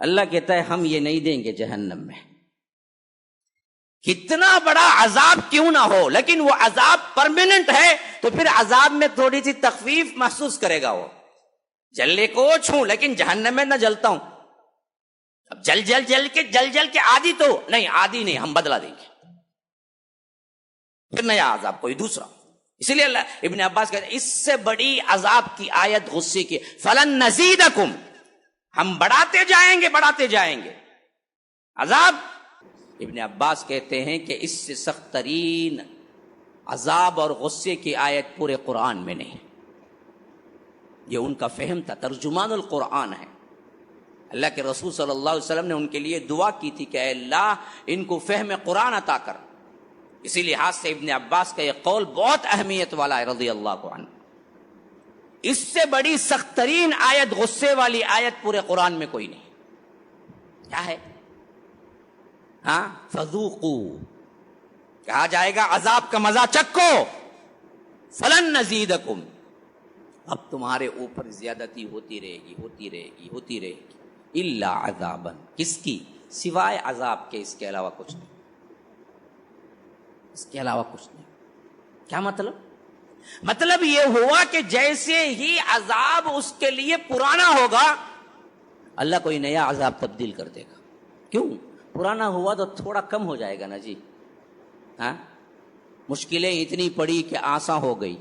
اللہ کہتا ہے ہم یہ نہیں دیں گے جہنم میں، کتنا بڑا عذاب کیوں نہ ہو، لیکن وہ عذاب پرماننٹ ہے تو پھر عذاب میں تھوڑی سی تخفیف محسوس کرے گا، وہ جلنے کو چھوں لیکن جہنم میں نہ جلتا ہوں، اب جل کے عادی تو نہیں، عادی نہیں، ہم بدلا دیں گے پھر نیا عذاب کوئی دوسرا۔ اسی لیے اللہ ابن عباس کہتے ہیں اس سے بڑی عذاب کی آیت غصے کی، فلن نزیدکم، ہم بڑھاتے جائیں گے عذاب۔ ابن عباس کہتے ہیں کہ اس سے سخت ترین عذاب اور غصے کی آیت پورے قرآن میں نہیں، یہ ان کا فہم تھا، ترجمان القرآن ہے۔ اللہ کے رسول صلی اللہ علیہ وسلم نے ان کے لیے دعا کی تھی کہ اے اللہ ان کو فہم قرآن عطا کر، اسی لحاظ سے ابن عباس کا یہ قول بہت اہمیت والا ہے رضی اللہ عنہ۔ اس سے بڑی سخت ترین آیت، غصے والی آیت پورے قرآن میں کوئی نہیں۔ کیا ہے؟ ہاں، فذوقوا، کہا جائے گا عذاب کا مزہ چکھو، فلن نزیدکم، اب تمہارے اوپر زیادتی ہوتی رہے گی الا عذابا، کس کی؟ سوائے عذاب کے، اس کے علاوہ کچھ نہیں، اس کے علاوہ کچھ نہیں۔ کیا مطلب یہ ہوا کہ جیسے ہی عذاب اس کے لیے پرانا ہوگا اللہ کوئی نیا عذاب تبدیل کر دے گا۔ کیوں؟ پرانا ہوا تو تھوڑا کم ہو جائے گا نا جی، ہاں، مشکلیں اتنی پڑی کہ آسان ہو گئی،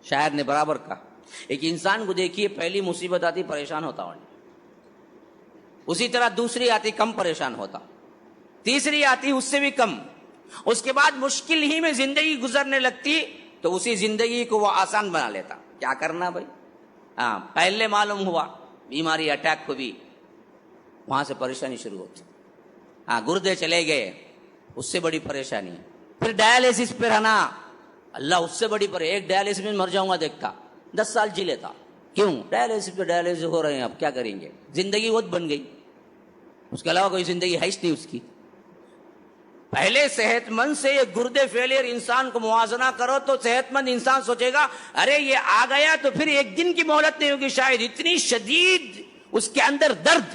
شاعر نے برابر کہا۔ ایک انسان کو دیکھیے، پہلی مصیبت آتی پریشان ہوتا ہونے، اسی طرح دوسری آتی کم پریشان ہوتا، تیسری آتی اس سے بھی کم، اس کے بعد مشکل ہی میں زندگی گزرنے لگتی تو اسی زندگی کو وہ آسان بنا لیتا۔ کیا کرنا بھائی؟ ہاں، پہلے معلوم ہوا بیماری، اٹیک ہوئی، وہاں سے پریشانی شروع ہوتی، ہاں، گردے چلے گئے، اس سے بڑی پریشانی، پھر ڈائلیسس پہ رہنا، اللہ اس سے بڑی ایک ڈائلیسس میں مر جاؤں گا دیکھتا 10 سال جی لیتا، کیوں؟ ڈائلیسس پہ ڈائلیسس ہو رہے ہیں، اب کیا کریں گے، زندگی وہ بن گئی، اس کے علاوہ کوئی زندگی ہے نہیں اس کی۔ پہلے صحت مند سے یہ گردے فیلئر انسان کو موازنہ کرو تو صحت مند انسان سوچے گا ارے یہ آ گیا تو پھر ایک دن کی مہلت نہیں ہوگی، شاید اتنی شدید اس کے اندر درد،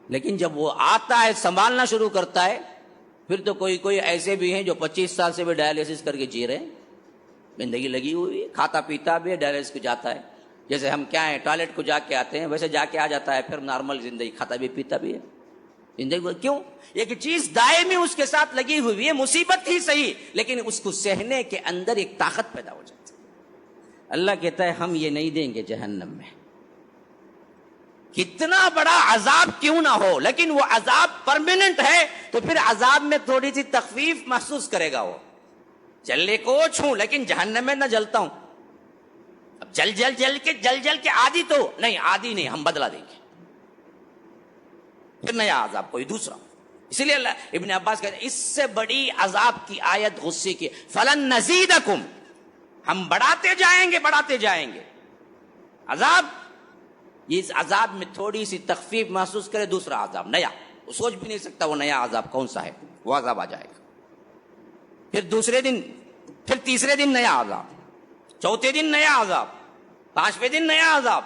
لیکن جب وہ آتا ہے سنبھالنا شروع کرتا ہے، پھر تو کوئی ایسے بھی ہیں جو 25 سال سے بھی ڈائلیسس کر کے جی رہے ہیں، زندگی لگی ہوئی ہے، کھاتا پیتا بھی ہے، ڈائلیسس کو جاتا ہے، جیسے ہم کیا ہیں ٹوائلٹ کو جا کے آتے ہیں ویسے جا کے آ جاتا ہے، پھر نارمل زندگی، کھاتا بھی پیتا بھی ہے زندگی۔ کیوں؟ ایک چیز دائمی اس کے ساتھ لگی ہوئی ہے، مصیبت ہی صحیح، لیکن اس کو سہنے کے اندر ایک طاقت پیدا ہو جاتی ہے۔ اللہ کہتا ہے ہم یہ نہیں دیں گے جہنم میں، کتنا بڑا عذاب کیوں نہ ہو، لیکن وہ عذاب پرماننٹ ہے تو پھر عذاب میں تھوڑی سی تخفیف محسوس کرے گا، وہ جلنے کو چھوں لیکن جہنم میں نہ جلتا ہوں، اب جل کے عادی تو نہیں، عادی نہیں، ہم بدلا دیں گے پھر نیا عذاب کوئی دوسرا۔ اسی لیے اللہ ابن عباس کہتے ہیں اس سے بڑی عذاب کی آیت غصے کی، فلن نزیدکم، ہم بڑھاتے جائیں گے عذاب، اس عذاب میں تھوڑی سی تخفیف محسوس کرے دوسرا عذاب نیا، وہ سوچ بھی نہیں سکتا وہ نیا عذاب کون سا ہے، وہ عذاب آ جائے گا، پھر دوسرے دن، پھر تیسرے دن نیا عذاب، چوتھے دن نیا عذاب، 5ویں دن نیا عذاب،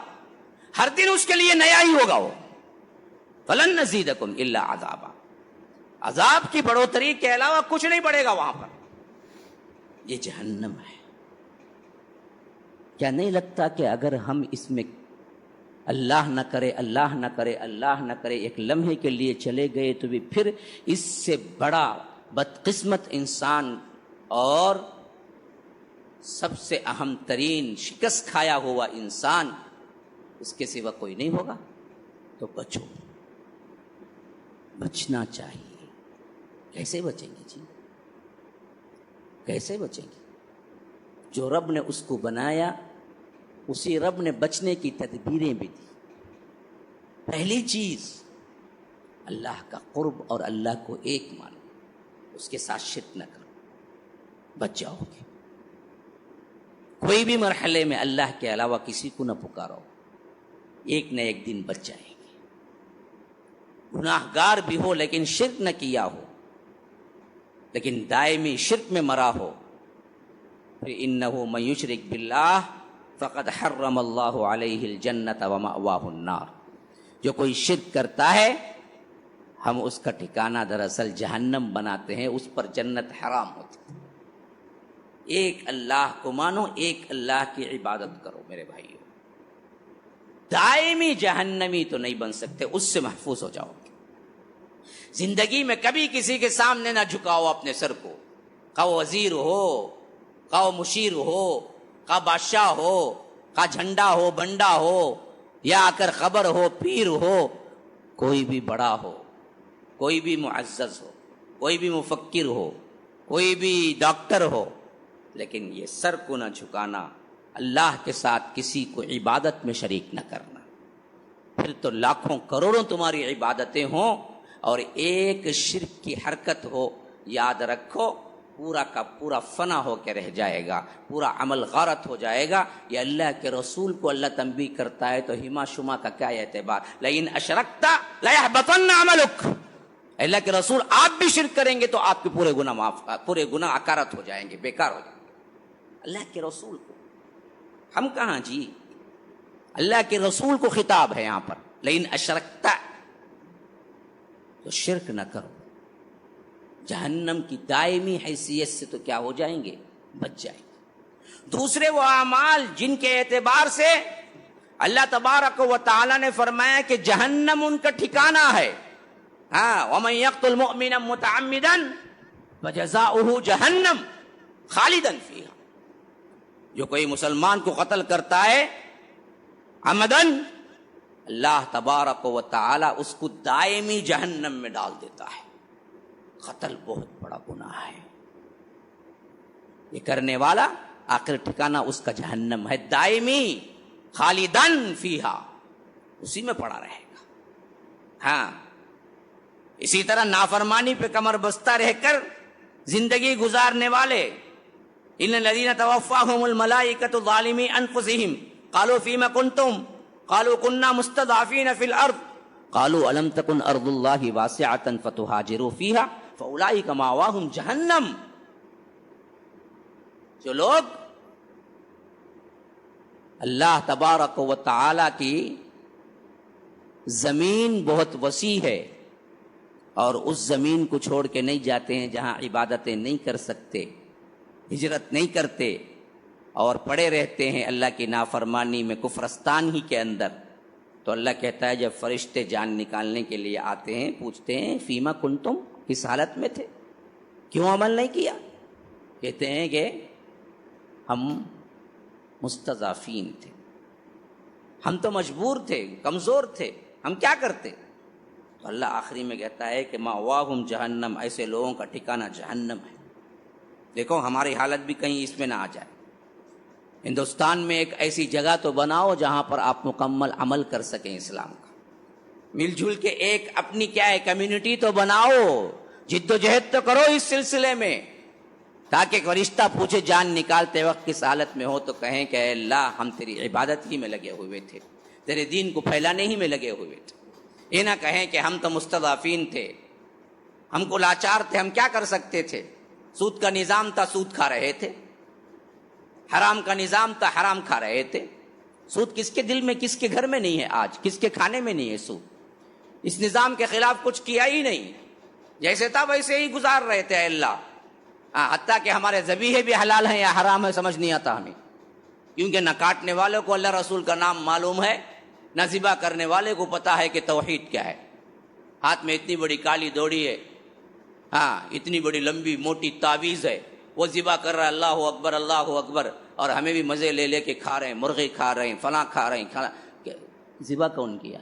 ہر دن اس کے لیے نیا ہی ہوگا وہ، فلن نزیدکم الا عذابا، عذاب کی بڑھوتری کے علاوہ کچھ نہیں بڑھے گا وہاں پر، یہ جہنم ہے۔ کیا نہیں لگتا کہ اگر ہم اس میں اللہ نہ کرے ایک لمحے کے لیے چلے گئے تو بھی پھر اس سے بڑا بدقسمت انسان اور سب سے اہم ترین شکست کھایا ہوا انسان اس کے سوا کوئی نہیں ہوگا، تو بچنا چاہیے۔ کیسے بچیں گے جی؟ کیسے بچیں گے؟ جو رب نے اس کو بنایا اسی رب نے بچنے کی تدبیریں بھی دی۔ پہلی چیز اللہ کا قرب اور اللہ کو ایک مانو، اس کے ساتھ شرک نہ کرو، بچ جاؤ گے۔ کوئی بھی مرحلے میں اللہ کے علاوہ کسی کو نہ پکارو، ایک نہ ایک دن بچ جائیں گے۔ گناہ گار بھی ہو لیکن شرک نہ کیا ہو، لیکن دائمی شرک میں مرا ہو، پھر انہ من یشرک باللہ فقد حرم اللہ علیہ الجنۃ ومأواہ النار۔ جو کوئی شرک کرتا ہے ہم اس کا ٹھکانہ دراصل جہنم بناتے ہیں، اس پر جنت حرام ہوتی ہے۔ ایک اللہ کو مانو، ایک اللہ کی عبادت کرو میرے بھائیو، دائمی جہنمی تو نہیں بن سکتے، اس سے محفوظ ہو جاؤ گے۔ زندگی میں کبھی کسی کے سامنے نہ جھکاؤ اپنے سر کو، خواہ وزیر ہو، خواہ مشیر ہو، خواہ بادشاہ ہو، خواہ جھنڈا ہو، بنڈا ہو، یا آ کر خبر ہو، پیر ہو، کوئی بھی بڑا ہو، کوئی بھی معزز ہو، کوئی بھی مفکر ہو، کوئی بھی ڈاکٹر ہو، لیکن یہ سر کو نہ جھکانا، اللہ کے ساتھ کسی کو عبادت میں شریک نہ کرنا۔ پھر تو لاکھوں کروڑوں تمہاری عبادتیں ہوں اور ایک شرک کی حرکت ہو، یاد رکھو پورا کا پورا فنا ہو کے رہ جائے گا، پورا عمل غارت ہو جائے گا۔ یہ اللہ کے رسول کو اللہ تنبیہ کرتا ہے تو ہما شما کا کیا اعتبار؟ لئن اشرکت لیحبطن عملک، اللہ کے رسول آپ بھی شرک کریں گے تو آپ کے پورے گناہ اکارت ہو جائیں گے، بیکار ہو جائیں گے۔ اللہ کے رسول کو، ہم کہاں جی، اللہ کے رسول کو خطاب ہے یہاں پر، لیکن اشرکت، تو شرک نہ کرو، جہنم کی دائمی حیثیت سے تو کیا ہو جائیں گے، بچ جائیں گے۔ دوسرے وہ اعمال جن کے اعتبار سے اللہ تبارک و تعالی نے فرمایا کہ جہنم ان کا ٹھکانہ ہے، وَمَن يَقْتُلْ مُؤْمِنًا مُتَعَمِّدًا فَجَزَاؤُهُ جَهَنَّمُ خَالِدًا فِيهَا، جو کوئی مسلمان کو قتل کرتا ہے عمدن، اللہ تبارک و تعالی اس کو دائمی جہنم میں ڈال دیتا ہے۔ قتل بہت بڑا گناہ ہے، یہ کرنے والا آخر ٹھکانہ اس کا جہنم ہے، دائمی، خالدن فیہا، اسی میں پڑا رہے گا۔ اسی طرح نافرمانی پہ کمر بستہ رہ کر زندگی گزارنے والے، ان الذین توفاہم الملائکۃ ظالمی انفسہم قالوا فیم کنتم قالوا کنا مستضعفین فی الارض قالوا الم تکن ارض اللہ واسعۃ فتہاجروا فیہا فاولئک مأواہم جہنم۔ جو لوگ اللہ تبارک و تعالی کی زمین بہت وسیع ہے اور اس زمین کو چھوڑ کے نہیں جاتے ہیں جہاں عبادتیں نہیں کر سکتے، ہجرت نہیں کرتے اور پڑے رہتے ہیں اللہ کی نافرمانی میں، کفرستان ہی کے اندر، تو اللہ کہتا ہے جب فرشتے جان نکالنے کے لیے آتے ہیں پوچھتے ہیں فیما کنتم، کس حالت میں تھے، کیوں عمل نہیں کیا؟ کہتے ہیں کہ ہم مستضعفین تھے، ہم تو مجبور تھے، کمزور تھے، ہم کیا کرتے؟ تو اللہ آخری میں کہتا ہے کہ مأواہم جہنم، ایسے لوگوں کا ٹھکانہ جہنم ہے۔ دیکھو ہماری حالت بھی کہیں اس میں نہ آ جائے۔ ہندوستان میں ایک ایسی جگہ تو بناؤ جہاں پر آپ مکمل عمل کر سکیں اسلام کا، مل جل کے ایک اپنی کیا ہے کمیونٹی تو بناؤ، جد و جہد تو کرو اس سلسلے میں، تاکہ فرشتہ پوچھے جان نکالتے وقت کس حالت میں ہو تو کہیں کہ اے اللہ ہم تیری عبادت ہی میں لگے ہوئے تھے، تیرے دین کو پھیلانے ہی میں لگے ہوئے تھے۔ یہ نہ کہیں کہ ہم تو مستضعفین تھے، ہم کو لاچار تھے، ہم کیا کر سکتے تھے، سود کا نظام تھا سود کھا رہے تھے، حرام کا نظام تھا حرام کھا رہے تھے۔ سود کس کے دل میں، کس کے گھر میں نہیں ہے آج، کس کے کھانے میں نہیں ہے سود؟ اس نظام کے خلاف کچھ کیا ہی نہیں، جیسے تھا ویسے ہی گزار رہے تھے اللہ۔ حتیٰ کہ ہمارے ذبیحے بھی حلال ہیں یا حرام ہے سمجھ نہیں آتا ہمیں، کیونکہ نہ کاٹنے والوں کو اللہ رسول کا نام معلوم ہے، نہ ذبح کرنے والے کو پتا ہے کہ توحید کیا ہے۔ ہاتھ میں اتنی بڑی کالی دوڑی ہے، اتنی بڑی لمبی موٹی تعویذ ہے، وہ ذبح کر رہا ہے اللہ اکبر اللہ اکبر، اور ہمیں بھی مزے لے لے کے کھا رہے ہیں، مرغی کھا رہے ہیں، فلاں کھا رہے ہیں۔ ذبح کون کیا؟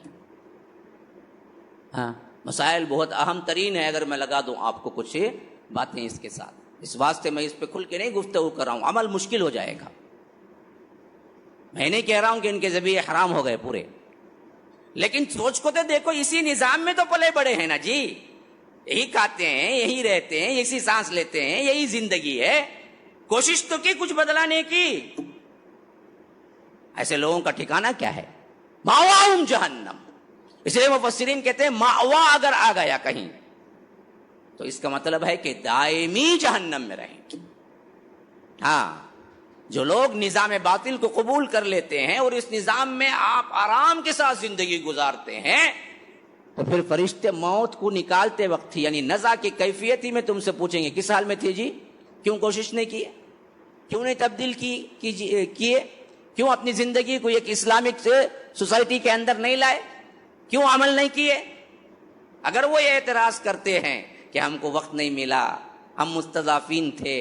مسائل بہت اہم ترین ہے، اگر میں لگا دوں آپ کو کچھ باتیں اس کے ساتھ، اس واسطے میں اس پہ کھل کے نہیں گفتگو کر رہا ہوں، عمل مشکل ہو جائے گا۔ میں نہیں کہہ رہا ہوں کہ ان کے ذبیحے حرام ہو گئے پورے، لیکن سوچ کو تو دیکھو، اسی نظام میں تو پلے بڑے ہیں نا جی، یہی کھاتے ہیں، یہی رہتے ہیں، اسی سانس لیتے ہیں، یہی زندگی ہے، کوشش تو کی کچھ بدلانے کی۔ ایسے لوگوں کا ٹھکانہ کیا ہے؟ مأواہم جہنم۔ اس لیے مفسرین کہتے ہیں مأوا اگر آ گیا کہیں تو اس کا مطلب ہے کہ دائمی جہنم میں رہیں گے۔ جو لوگ نظام باطل کو قبول کر لیتے ہیں اور اس نظام میں آپ آرام کے ساتھ زندگی گزارتے ہیں، تو پھر فرشتے موت کو نکالتے وقت ہی، یعنی نزع کی کیفیت ہی میں تم سے پوچھیں گے کس حال میں تھے جی، کیوں کوشش نہیں کی، کیوں نہیں تبدیل کیے، کیوں اپنی زندگی کو ایک اسلامک سوسائٹی کے اندر نہیں لائے، کیوں عمل نہیں کیے؟ اگر وہ یہ اعتراض کرتے ہیں کہ ہم کو وقت نہیں ملا، ہم مستضعفین تھے،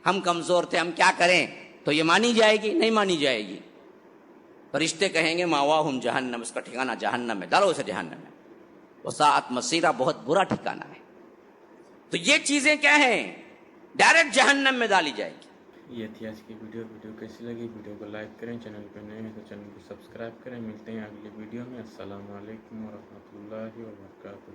ہم کمزور تھے، ہم کیا کریں، تو یہ مانی جائے گی؟ نہیں مانی جائے گی۔ فرشتے کہیں گے ماواہم جہنم، اس کا ٹھکانہ جہنم ہے، ڈالو اسے جہنم ہے، وساعت مصیرہ، بہت برا ٹھکانہ ہے۔ تو یہ چیزیں کیا ہیں؟ ڈائریکٹ جہنم میں ڈالی جائے گی۔ یہ تھی آج کی ویڈیو کیسی لگی؟ ویڈیو کو لائک کریں، چینل پہ نئے ہیں تو چینل کو سبسکرائب کریں۔ ملتے ہیں اگلی ویڈیو میں۔ السلام علیکم ورحمۃ اللہ وبرکاتہ۔